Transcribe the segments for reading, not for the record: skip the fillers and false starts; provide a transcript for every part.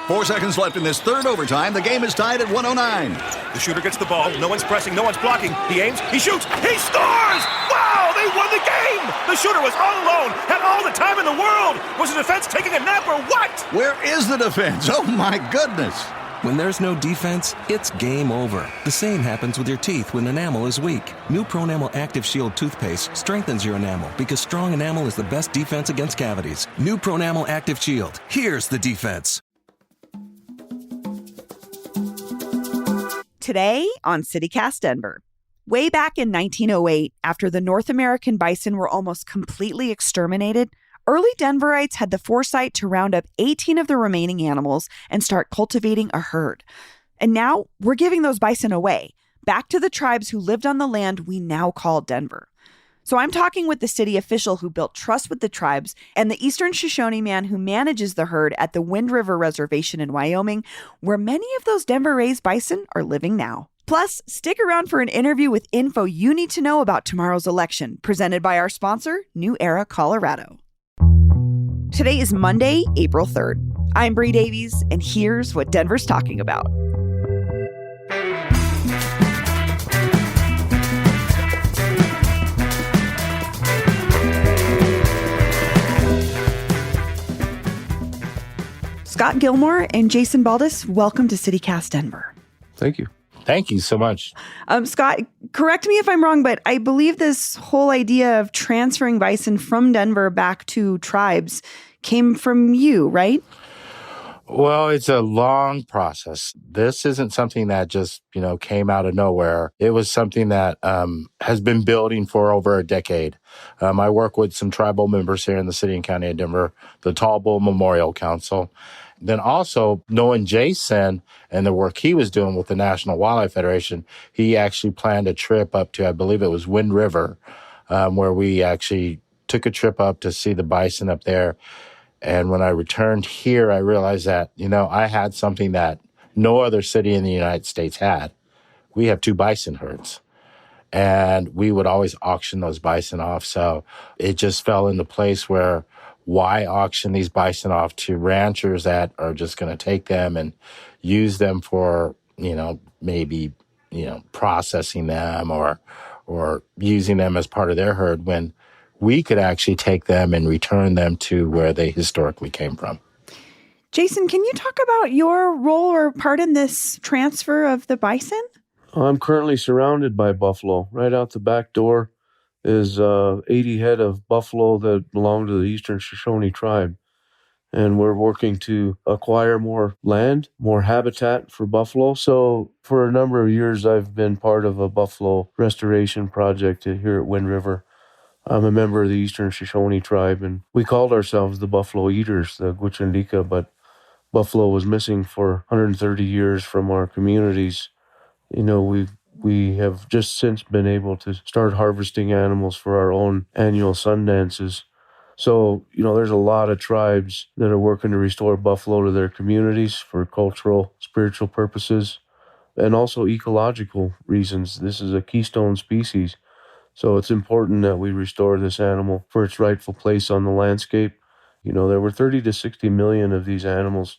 4 seconds left in this third overtime. The game is tied at 109. The shooter gets the ball. No one's pressing. No one's blocking. He aims. He shoots. He scores! Wow! They won the game! The shooter was all alone. Had all the time in the world. Was the defense taking a nap or what? Where is the defense? Oh, my goodness. When there's no defense, it's game over. The same happens with your teeth when enamel is weak. New Pronamel Active Shield toothpaste strengthens your enamel because strong enamel is the best defense against cavities. New Pronamel Active Shield. Here's the defense. Today on CityCast Denver. Way back in 1908, after the North American bison were almost completely exterminated, early Denverites had the foresight to round up 18 of the remaining animals and start cultivating a herd. And now we're giving those bison away, back to the tribes who lived on the land we now call Denver. So I'm talking with the city official who built trust with the tribes and the Eastern Shoshone man who manages the herd at the Wind River Reservation in Wyoming, where many of those Denver-raised bison are living now. Plus, stick around for an interview with info you need to know about tomorrow's election, presented by our sponsor, New Era Colorado. Today is Monday, April 3rd. I'm Bree Davies, and here's what Denver's talking about. Scott Gilmore and Jason Baldus, welcome to CityCast Denver. Thank you. Thank you so much. Scott, correct me if I'm wrong, but I believe this whole idea of transferring bison from Denver back to tribes came from you, right? Well, it's a long process. This isn't something that just, came out of nowhere. It was something that has been building for over a decade. I work with some tribal members here in the city and county of Denver, the Tall Bull Memorial Council. Then also, knowing Jason and the work he was doing with the National Wildlife Federation, he actually planned a trip up to, I believe it was Wind River, where we actually took a trip up to see the bison up there. And when I returned here, I realized that, I had something that no other city in the United States had. We have 2 bison herds, and we would always auction those bison off. So it just fell into place where why auction these bison off to ranchers that are just going to take them and use them for, maybe, processing them or using them as part of their herd when we could actually take them and return them to where they historically came from. Jason, can you talk about your role or part in this transfer of the bison? I'm currently surrounded by buffalo. Right out the back door is 80 head of buffalo that belong to the Eastern Shoshone tribe. And we're working to acquire more land, more habitat for buffalo. So for a number of years, I've been part of a buffalo restoration project here at Wind River. I'm a member of the Eastern Shoshone tribe, and we called ourselves the Buffalo Eaters, the Gwich'undika, but buffalo was missing for 130 years from our communities. We have just since been able to start harvesting animals for our own annual sun dances. So, there's a lot of tribes that are working to restore buffalo to their communities for cultural, spiritual purposes, and also ecological reasons. This is a keystone species. So it's important that we restore this animal for its rightful place on the landscape. There were 30 to 60 million of these animals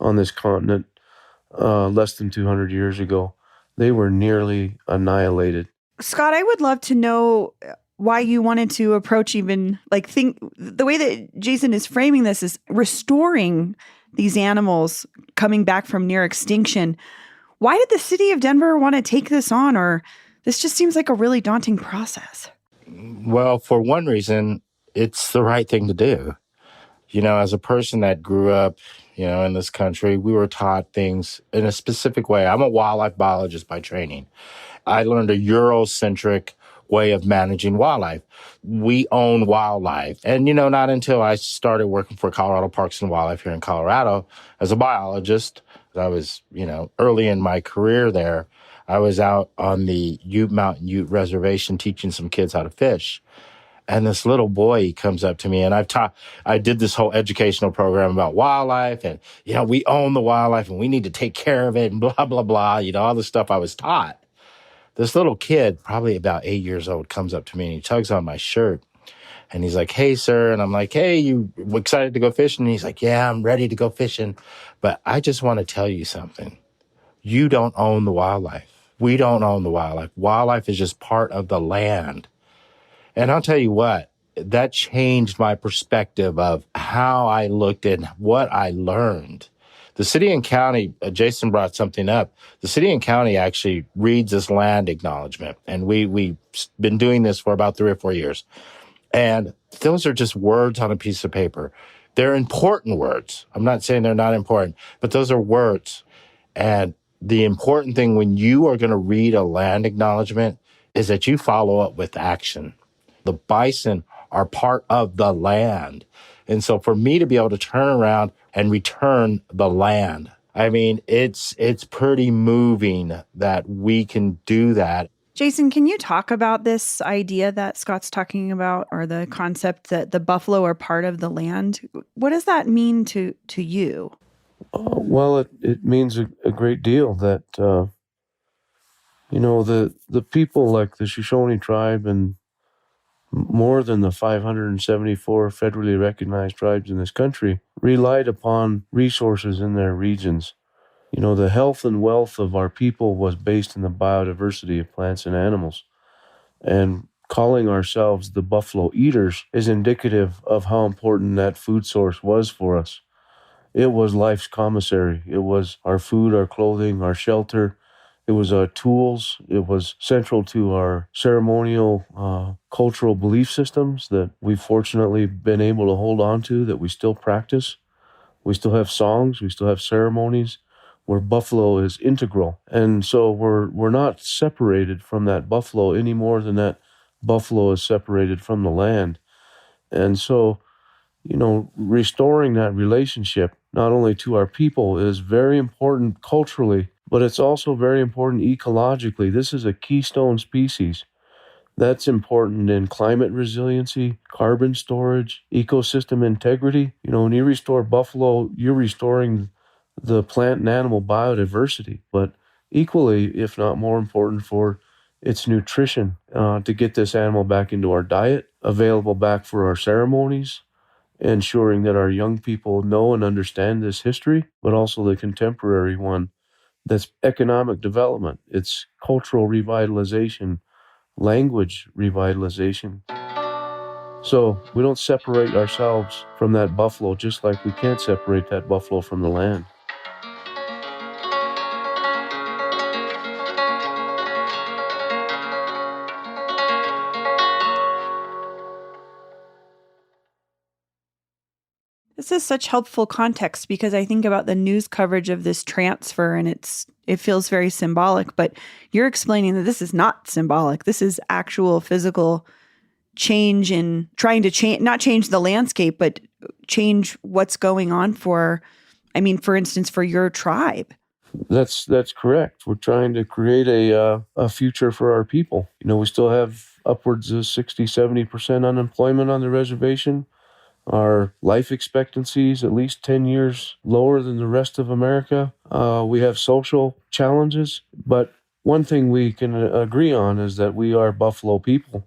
on this continent less than 200 years ago. They were nearly annihilated. Scott, I would love to know why you wanted to approach the way that Jason is framing this is restoring these animals coming back from near extinction. Why did the city of Denver want to take this on, or this just seems like a really daunting process? Well, for one reason, it's the right thing to do. As a person that grew up, in this country, we were taught things in a specific way. I'm a wildlife biologist by training. I learned a Eurocentric way of managing wildlife. We own wildlife. And, not until I started working for Colorado Parks and Wildlife here in Colorado as a biologist, I was, early in my career there, I was out on the Mountain Ute Reservation teaching some kids how to fish. And this little boy comes up to me, and I did this whole educational program about wildlife, and, we own the wildlife and we need to take care of it and blah, blah, blah, all the stuff I was taught. This little kid, probably about 8 years old, comes up to me and he tugs on my shirt And he's like, hey, sir. And I'm like, hey, you excited to go fishing? And he's like, yeah, I'm ready to go fishing. But I just want to tell you something. You don't own the wildlife. We don't own the wildlife. Wildlife is just part of the land. And I'll tell you what, that changed my perspective of how I looked at what I learned. The city and county, Jason brought something up. The city and county actually reads this land acknowledgement. And we've been doing this for about 3 or 4 years. And those are just words on a piece of paper. They're important words. I'm not saying they're not important, but those are words. And the important thing when you are going to read a land acknowledgement is that you follow up with action. The bison are part of the land. And so for me to be able to turn around and return the land, I mean, it's pretty moving that we can do that. Jason, can you talk about this idea that Scott's talking about, or the concept that the buffalo are part of the land? What does that mean to you? Well, it means a great deal that, the people like the Shoshone tribe and more than the 574 federally recognized tribes in this country relied upon resources in their regions. The health and wealth of our people was based in the biodiversity of plants and animals. And calling ourselves the Buffalo Eaters is indicative of how important that food source was for us. It was life's commissary. It was our food, our clothing, our shelter. It was our tools. It was central to our ceremonial, cultural belief systems that we've fortunately been able to hold on to, that we still practice. We still have songs. We still have ceremonies where buffalo is integral. And so we're not separated from that buffalo any more than that buffalo is separated from the land. And so, restoring that relationship, not only to our people, is very important culturally, but it's also very important ecologically. This is a keystone species. That's important in climate resiliency, carbon storage, ecosystem integrity. When you restore buffalo, you're restoring the plant and animal biodiversity, but equally, if not more important, for its nutrition, to get this animal back into our diet, available back for our ceremonies, ensuring that our young people know and understand this history, but also the contemporary one. That's economic development. It's cultural revitalization, language revitalization. So we don't separate ourselves from that buffalo, just like we can't separate that buffalo from the land. This is such helpful context, because I think about the news coverage of this transfer and it feels very symbolic, but you're explaining that this is not symbolic. This is actual physical change in trying to not change the landscape, but change what's going on for instance, for your tribe. That's correct. We're trying to create a future for our people. We still have upwards of 60-70% unemployment on the reservation. Our life expectancy is at least 10 years lower than the rest of America. We have social challenges, but one thing we can agree on is that we are Buffalo people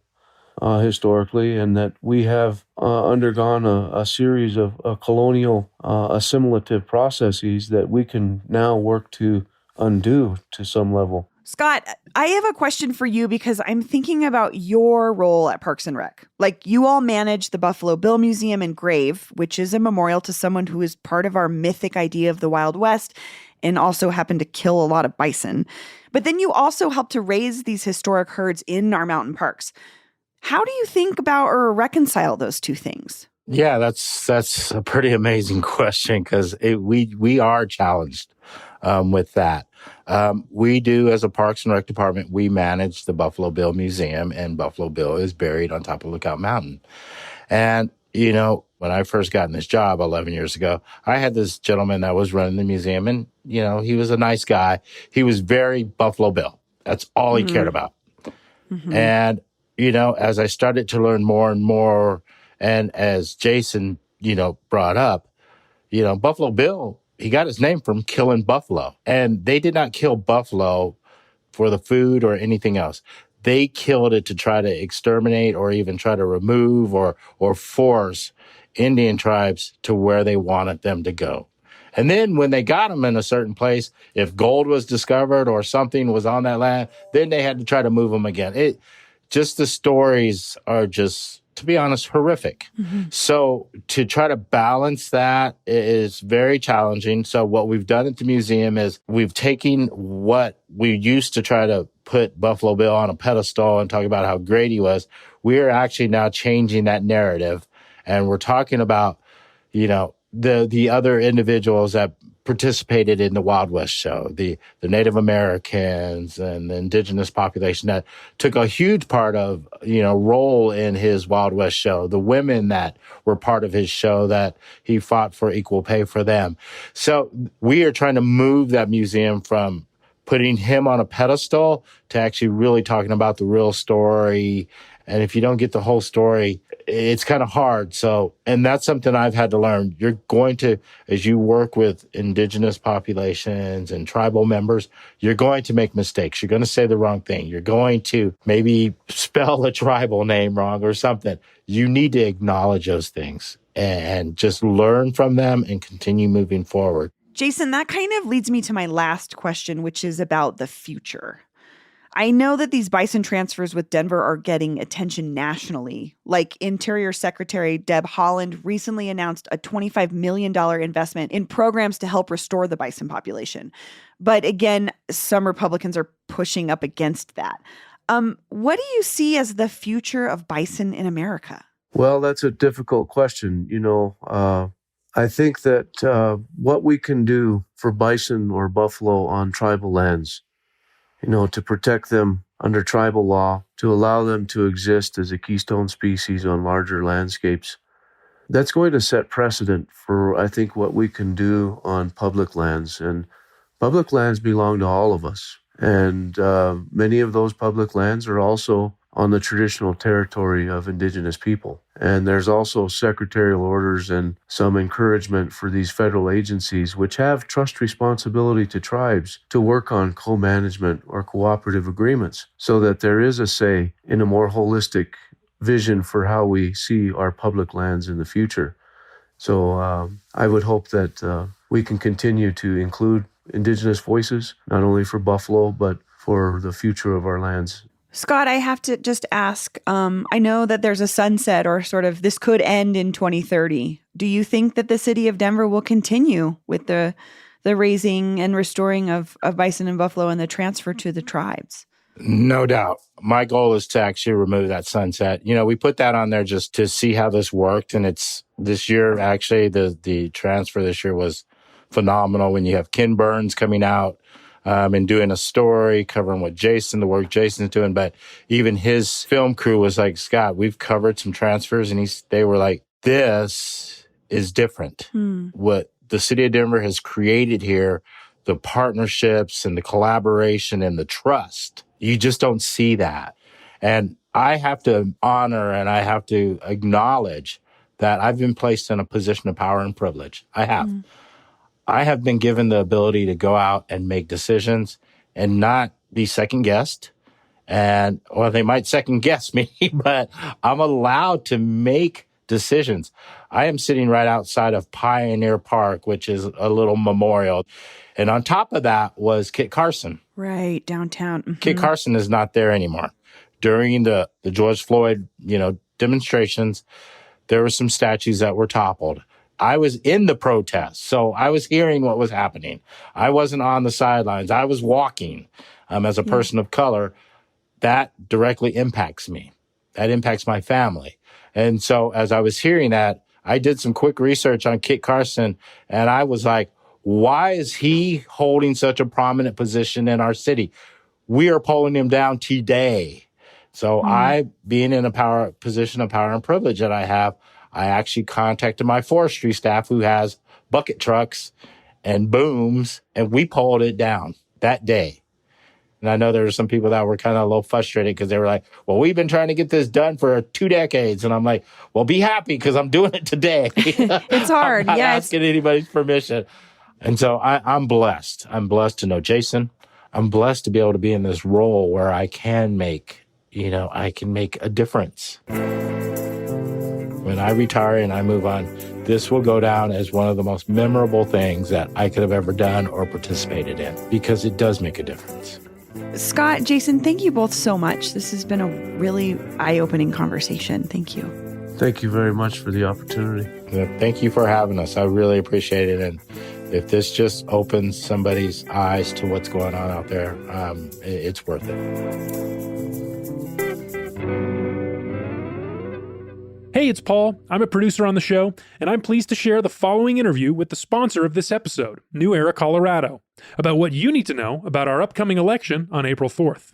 historically, and that we have undergone a series of colonial assimilative processes that we can now work to undo to some level. Scott, I have a question for you, because I'm thinking about your role at Parks and Rec. Like, you all manage the Buffalo Bill Museum and Grave, which is a memorial to someone who is part of our mythic idea of the Wild West and also happened to kill a lot of bison. But then you also help to raise these historic herds in our mountain parks. How do you think about or reconcile those two things? Yeah, that's a pretty amazing question, because we are challenged with that. We do, as a Parks and Rec department, we manage the Buffalo Bill Museum, and Buffalo Bill is buried on top of Lookout Mountain. And, when I first got in this job 11 years ago, I had this gentleman that was running the museum, and, he was a nice guy. He was very Buffalo Bill. That's all he cared about. Mm-hmm. And, as I started to learn more and more, and as Jason, brought up, Buffalo Bill, he got his name from killing buffalo. And they did not kill buffalo for the food or anything else. they killed it to try to exterminate or even try to remove or force Indian tribes to where they wanted them to go. And then when they got them in a certain place, if gold was discovered or something was on that land, then they had to try to move them again. Just the stories are just, to be honest, horrific. Mm-hmm. So to try to balance that is very challenging. So what we've done at the museum is we've taken what we used to try to put Buffalo Bill on a pedestal and talk about how great he was. We are actually now changing that narrative. And we're talking about, the other individuals that participated in the Wild West show, the Native Americans and the indigenous population that took a huge part of, role in his Wild West show, the women that were part of his show that he fought for equal pay for them. So we are trying to move that museum from putting him on a pedestal to actually really talking about the real story. And if you don't get the whole story, it's kind of hard. So, and that's something I've had to learn. You're going to, as you work with indigenous populations and tribal members, you're going to make mistakes. You're going to say the wrong thing. You're going to maybe spell a tribal name wrong or something. You need to acknowledge those things and just learn from them and continue moving forward. Jason, that kind of leads me to my last question, which is about the future. I know that these Bison transfers with Denver are getting attention nationally. Like Interior Secretary Deb Haaland recently announced a $25 million investment in programs to help restore the bison population. But again, some Republicans are pushing up against that. What do you see as the future of bison in America? Well, that's a difficult question. I think that what we can do for bison or buffalo on tribal lands, to protect them under tribal law, to allow them to exist as a keystone species on larger landscapes, that's going to set precedent for, I think, what we can do on public lands. And public lands belong to all of us. And many of those public lands are also on the traditional territory of indigenous people. And there's also secretarial orders and some encouragement for these federal agencies, which have trust responsibility to tribes, to work on co-management or cooperative agreements so that there is a say in a more holistic vision for how we see our public lands in the future. So I would hope that we can continue to include indigenous voices, not only for buffalo, but for the future of our lands. Scott, I have to just ask, I know that there's a sunset or sort of this could end in 2030. Do you think that the city of Denver will continue with the raising and restoring of bison and buffalo and the transfer to the tribes? No doubt. My goal is to actually remove that sunset. We put that on there just to see how this worked. And it's this year, actually, the transfer this year was phenomenal when you have Ken Burns coming out and doing a story covering the work Jason's doing. But even his film crew was like, Scott, we've covered some transfers. And they were like, this is different. What the city of Denver has created here, the partnerships and the collaboration and the trust, you just don't see that. And I have to honor and I have to acknowledge that I've been placed in a position of power and privilege. I have. I have been given the ability to go out and make decisions and not be second-guessed. They might second-guess me, but I'm allowed to make decisions. I am sitting right outside of Pioneer Park, which is a little memorial. And on top of that was Kit Carson. Right, downtown. Mm-hmm. Kit Carson is not there anymore. During the George Floyd, demonstrations, there were some statues that were toppled. I was in the protest, so I was hearing what was happening. I wasn't on the sidelines. I was walking as a person of color. That directly impacts me. That impacts my family. And so as I was hearing that, I did some quick research on Kit Carson, and I was like, why is he holding such a prominent position in our city? We are pulling him down today. So I, being in a position of power and privilege that I have, I actually contacted my forestry staff who has bucket trucks and booms, and we pulled it down that day. And I know there were some people that were kind of a little frustrated because they were like, well, we've been trying to get this done for 2 decades. And I'm like, well, be happy because I'm doing it today. It's hard. I'm not asking anybody's permission. And so I'm blessed. I'm blessed to know Jason. I'm blessed to be able to be in this role where I can make I can make a difference. When I retire and I move on, this will go down as one of the most memorable things that I could have ever done or participated in, because it does make a difference. Scott, Jason, thank you both so much. This has been a really eye-opening conversation. Thank you. Thank you very much for the opportunity. Thank you for having us. I really appreciate it. And if this just opens somebody's eyes to what's going on out there, it's worth it. Hey, it's Paul. I'm a producer on the show, and I'm pleased to share the following interview with the sponsor of this episode, New Era, Colorado, about what you need to know about our upcoming election on April 4th.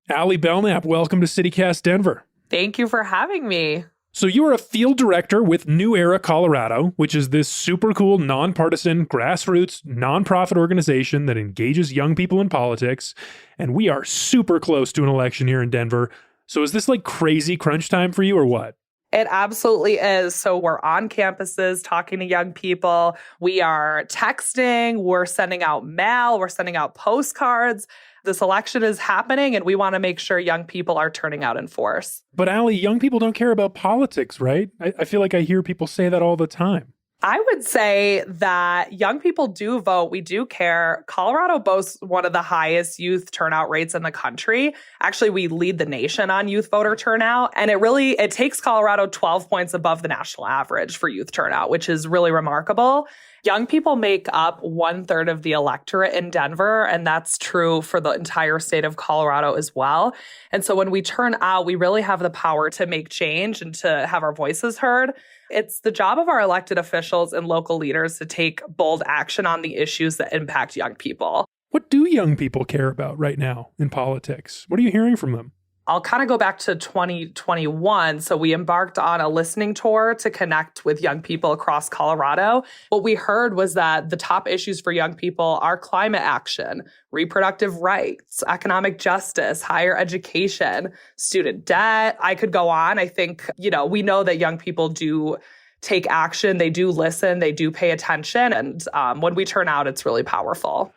Allie Belknap, welcome to CityCast Denver. Thank you for having me. So you are a field director with New Era, Colorado, which is this super cool, nonpartisan, grassroots, nonprofit organization that engages young people in politics, and we are super close to an election here in Denver. So is this like crazy crunch time for you or what? It absolutely is. So we're on campuses talking to young people. We are texting. We're sending out mail. We're sending out postcards. This election is happening, and we want to make sure young people are turning out in force. But Allie, young people don't care about politics, right? I feel like I hear people say that all the time. I would say that young people do vote. We do care. Colorado boasts one of the highest youth turnout rates in the country. Actually, we lead the nation on youth voter turnout. And it takes Colorado 12 points above the national average for youth turnout, which is really remarkable. Young people make up 1/3 of the electorate in Denver, and that's true for the entire state of Colorado as well. And so when we turn out, we really have the power to make change and to have our voices heard. It's the job of our elected officials and local leaders to take bold action on the issues that impact young people. What do young people care about right now in politics? What are you hearing from them? I'll kind of go back to 2021. So we embarked on a listening tour to connect with young people across Colorado. What we heard was that the top issues for young people are climate action, reproductive rights, economic justice, higher education, student debt. I could go on. I think, we know that young people do take action. They do listen. They do pay attention. And when we turn out, it's really powerful.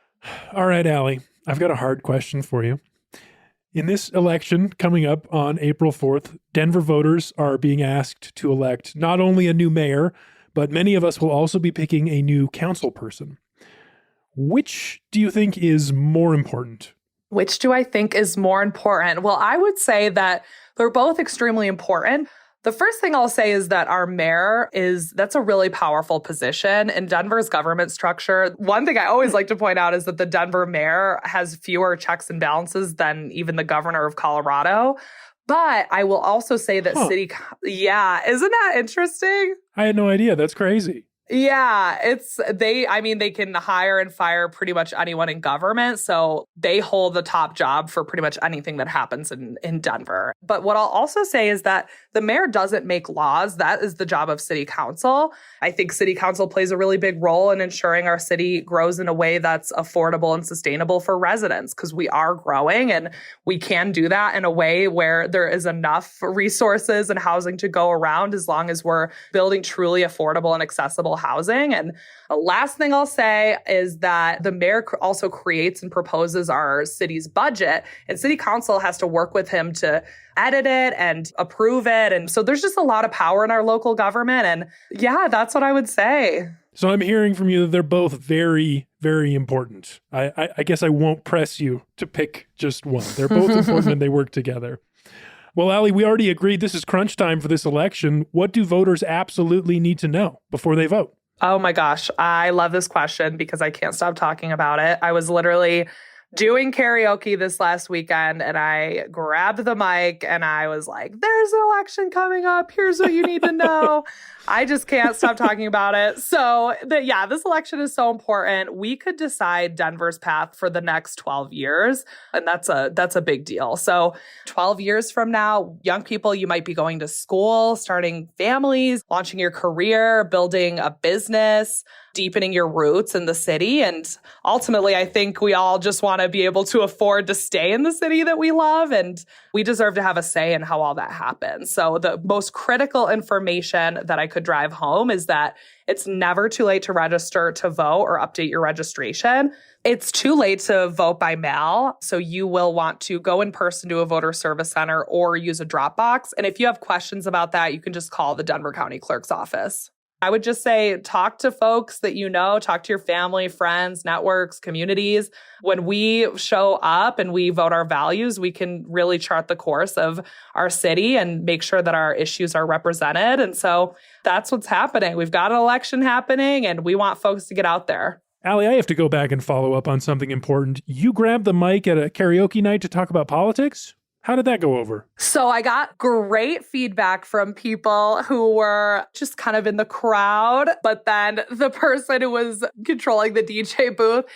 All right, Allie, I've got a hard question for you. In this election coming up on April 4th, Denver voters are being asked to elect not only a new mayor, but many of us will also be picking a new council person. Which do you think is more important? Which do I think is more important? Well, I would say that they're both extremely important. The first thing I'll say is that our mayor that's a really powerful position in Denver's government structure. One thing I always like to point out is that the Denver mayor has fewer checks and balances than even the governor of Colorado. But I will also say that isn't that interesting? I had no idea. That's crazy. Yeah, they can hire and fire pretty much anyone in government. So they hold the top job for pretty much anything that happens in Denver. But what I'll also say is that the mayor doesn't make laws. That is the job of city council. I think city council plays a really big role in ensuring our city grows in a way that's affordable and sustainable for residents, because we are growing and we can do that in a way where there is enough resources and housing to go around, as long as we're building truly affordable and accessible housing. And the last thing I'll say is that the mayor also creates and proposes our city's budget, and city council has to work with him to edit it and approve it. And so there's just a lot of power in our local government. And yeah, that's what I would say. So I'm hearing from you that they're both very, very important. I guess I won't press you to pick just one. They're both important and they work together. Well, Allie, we already agreed this is crunch time for this election. What do voters absolutely need to know before they vote? Oh my gosh, I love this question because I can't stop talking about it. I was literally doing karaoke this last weekend, and I grabbed the mic and I was like, there's an election coming up. Here's what you need to know. I just can't stop talking about it. So this election is so important. We could decide Denver's path for the next 12 years. And that's a big deal. So 12 years from now, young people, you might be going to school, starting families, launching your career, building a business, deepening your roots in the city. And ultimately, I think we all just want want to be able to afford to stay in the city that we love. And we deserve to have a say in how all that happens. So the most critical information that I could drive home is that it's never too late to register to vote or update your registration. It's too late to vote by mail. So you will want to go in person to a voter service center or use a drop box. And if you have questions about that, you can just call the Denver County Clerk's office. I would just say talk to folks that you know, talk to your family, friends, networks, communities. When we show up and we vote our values, we can really chart the course of our city and make sure that our issues are represented. And so that's what's happening. We've got an election happening and we want folks to get out there. Allie, I have to go back and follow up on something important. You grabbed the mic at a karaoke night to talk about politics? How did that go over? So I got great feedback from people who were just kind of in the crowd. But then the person who was controlling the DJ booth,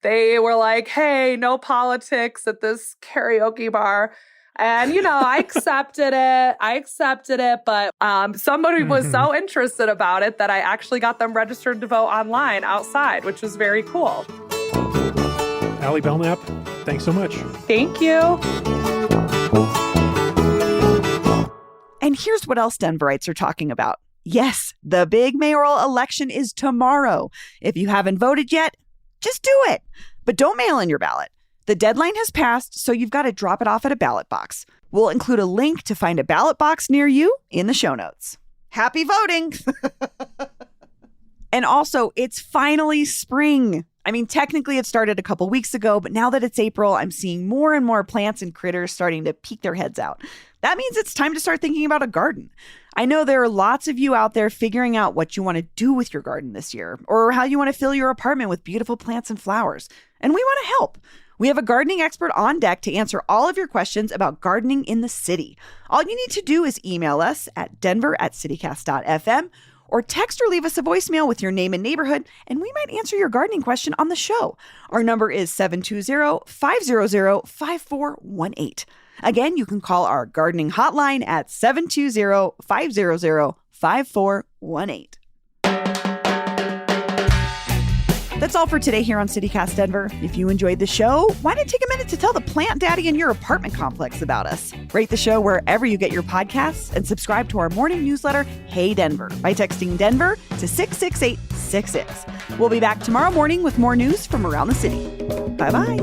they were like, hey, no politics at this karaoke bar. And, I accepted it. But somebody was so interested about it that I actually got them registered to vote online outside, which was very cool. Allie Belknap, thanks so much. Thank you. And here's what else Denverites are talking about. Yes, the big mayoral election is tomorrow. If you haven't voted yet, just do it. But don't mail in your ballot. The deadline has passed, so you've got to drop it off at a ballot box. We'll include a link to find a ballot box near you in the show notes. Happy voting! And also, it's finally spring. I mean, technically it started a couple weeks ago, but now that it's April, I'm seeing more and more plants and critters starting to peek their heads out. That means it's time to start thinking about a garden. I know there are lots of you out there figuring out what you want to do with your garden this year, or how you want to fill your apartment with beautiful plants and flowers. And we want to help. We have a gardening expert on deck to answer all of your questions about gardening in the city. All you need to do is email us at denver@citycast.fm or text or leave us a voicemail with your name and neighborhood, and we might answer your gardening question on the show. Our number is 720-500-5418. Again, you can call our gardening hotline at 720-500-5418. That's all for today here on CityCast Denver. If you enjoyed the show, why not take a minute to tell the plant daddy in your apartment complex about us? Rate the show wherever you get your podcasts and subscribe to our morning newsletter, Hey Denver, by texting Denver to 66866. We'll be back tomorrow morning with more news from around the city. Bye-bye.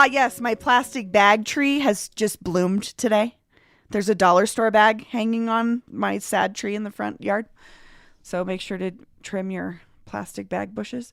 Yes, my plastic bag tree has just bloomed today. There's a dollar store bag hanging on my sad tree in the front yard. So make sure to trim your plastic bag bushes.